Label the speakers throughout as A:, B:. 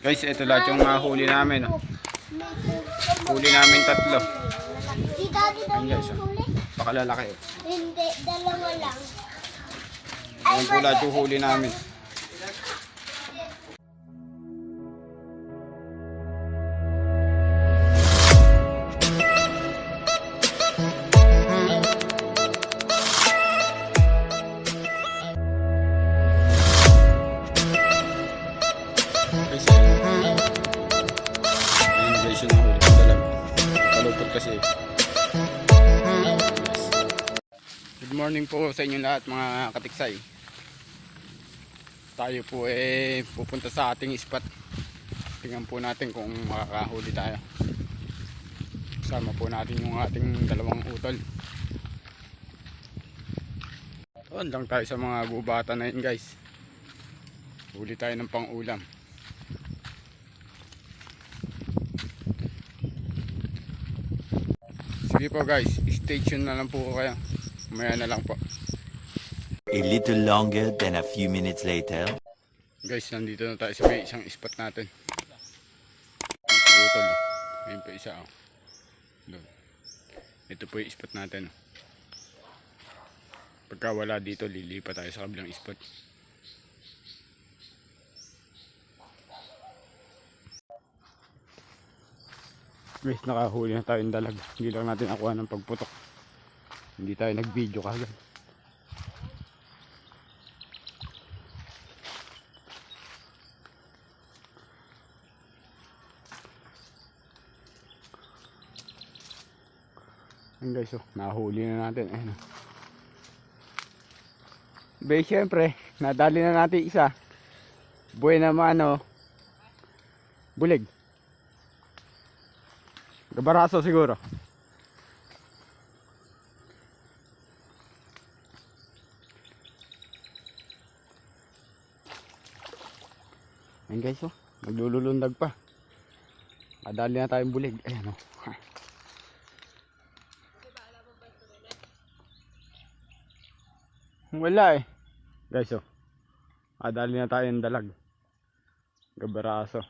A: Guys, ito lahat yung huli namin. Oh. Huli namin 3. Ayan guys, oh. Pakalalaki.
B: Hindi, dalawa lang.
A: Ayan po lahat yung huli namin. Good morning po sa inyo lahat mga katiksay. Tayo po pupunta sa ating spot. Tingnan po natin kung makakahuli tayo. Kasama po natin yung ating 2 utol. Doon lang tayo sa mga gubatan na yun guys. Huli tayo ng pang-ulam. Sige po guys, stay tuned na lang po kayo. Mamaya na lang po.
C: A little longer than a few minutes later.
A: Guys, nandito na tayo sa may isang spot natin. Utol. Ayun po isa. Oh. Doon. Ito po yung spot natin. Pagka wala dito, lilipat tayo sa kabilang spot. Guys, nakahuli na tayong dalag. Hindi lang natin nakuha ng pagputok. Hindi tayo nag-video kagad. Ayan guys, oh, nahuli na natin. Ayan. Be, syempre, nadali na natin isa. Buhay naman, oh. Bulig. Gabaraso siguro. Ayan guys, oh, naglululundag pa. Nadali na tayong bulig. Ayan, oh. Wala guys, oh. Nadali na tayong dalag. Gabaraso.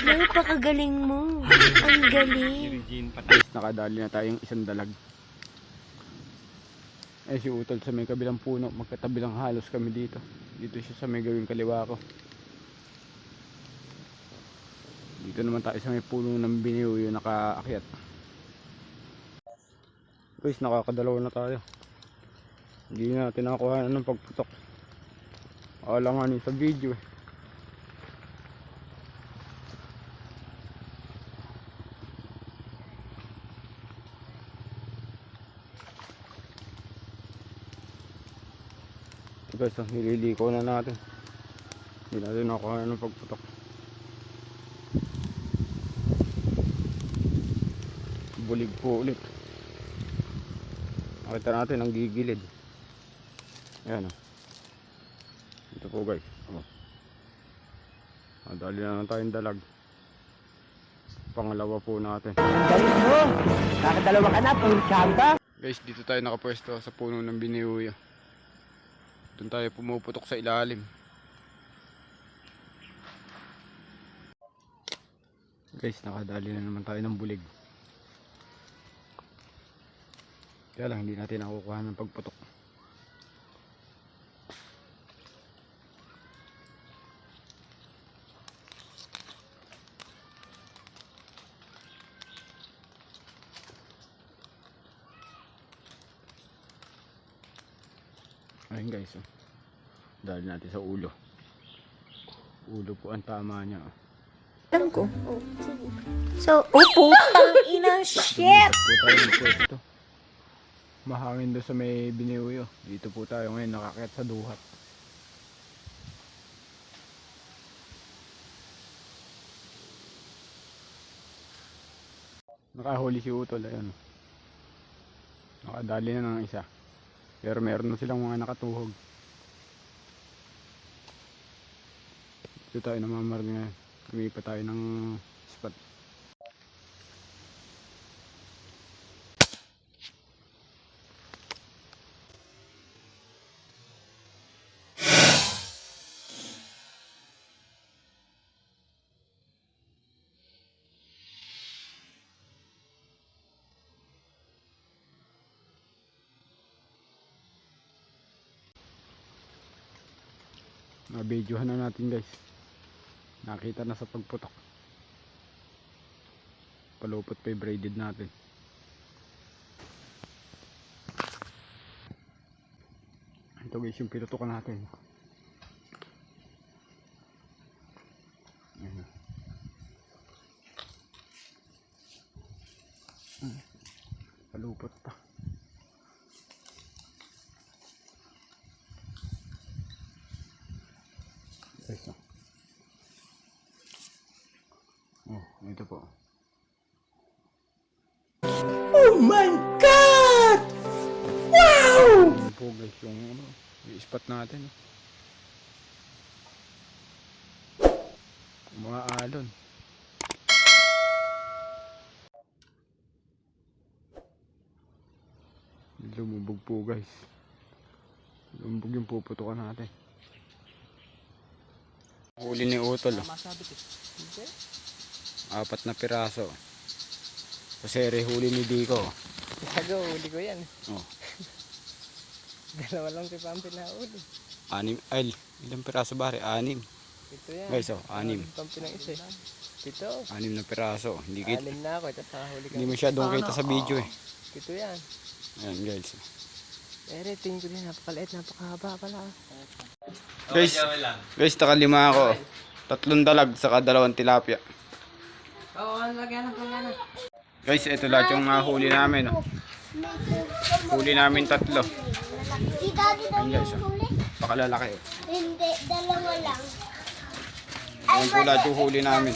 B: Napakagaling mo. Ang galing.
A: Nakadali na tayong isang dalag. Si utol sa may kabilang puno. Magkatabi lang halos kami dito. Dito siya sa may gawing kaliwa ko. Dito naman tayo sa may puno ng biniuyo nakaakyat. Guys, nakakadalawa na tayo. Hindi natin nakakuha ng pagputok. Alanganin sa video eh. Guys, nililiko na natin. Hindi natin nakuha ng pagputok. Bulig po ulit. Nakita natin ang gigilid. Ayan, oh. Ito po guys, oh. Dali na lang tayong dalag. Pangalawa po natin.
D: Galing mo! Nakadalawa ka na, pang chamba.
A: Guys, dito tayo nakapwesto sa puno ng biniuyo. Doon tayo pumuputok sa ilalim. Guys, nakadali na naman tayo ng bulig. Kaya lang hindi natin nakukuha ng pagputok. Ayun guys, oh. Dali natin sa ulo. Ulo po ang tama niya. Oh.
B: Alam ko. So, putang ina, shit!
A: Dito po tayo magpwesto. Mahangin doon sa may biniuyo. Dito po tayo ngayon nakakyat sa duhat. Nakahuli si utol. Ayun. Nakadali na ng isa. Pero meron na silang mga nakatuhog. Dito tayo namamaral ngayon. Lumipat tayo ng spot. Nabidyohan na natin guys. Nakita na sa pagputok. Palupot pa yung braided natin. Ito guys yung pinutukan natin. Ayan. Palupot pa. Guys, oh, ito po.
D: Oh my God! Wow!
A: Ito po guys yung ano, yung spot natin. Mga alon. Lumubog po guys. Lumubog yung puputukan natin. Huli ni Utol. Apat na piraso. Kasi huli ni Dico.
D: Gago, huli ko yan.
A: Oh.
D: Dalawa lang si Pampi na huli.
A: Ilang piraso ba rin? 6.
D: Ito yan.
A: Guys, 6.
D: Pampi ng isa. Ito.
A: 6 na piraso. Hindi
D: 6 na ako. Ito huli ka.
A: hindi masyadong kita sa video eh.
D: Ito yan.
A: Ayan guys.
D: Ere, tingin ko din. Napakaliit. Napakahaba pala.
A: Guys, nakalima ako. 3 dalag saka 2 tilapia.
D: Oo, lagyan na.
A: Guys, ito lahat yung huli namin. Oh. Huli namin 3.
B: Si Daddy daw
A: Ayan guys,
B: yung
A: oh.
B: huli.
A: Pakalalaki. Oh.
B: Hindi, dalawa lang.
A: Ayan po lahat yung huli namin.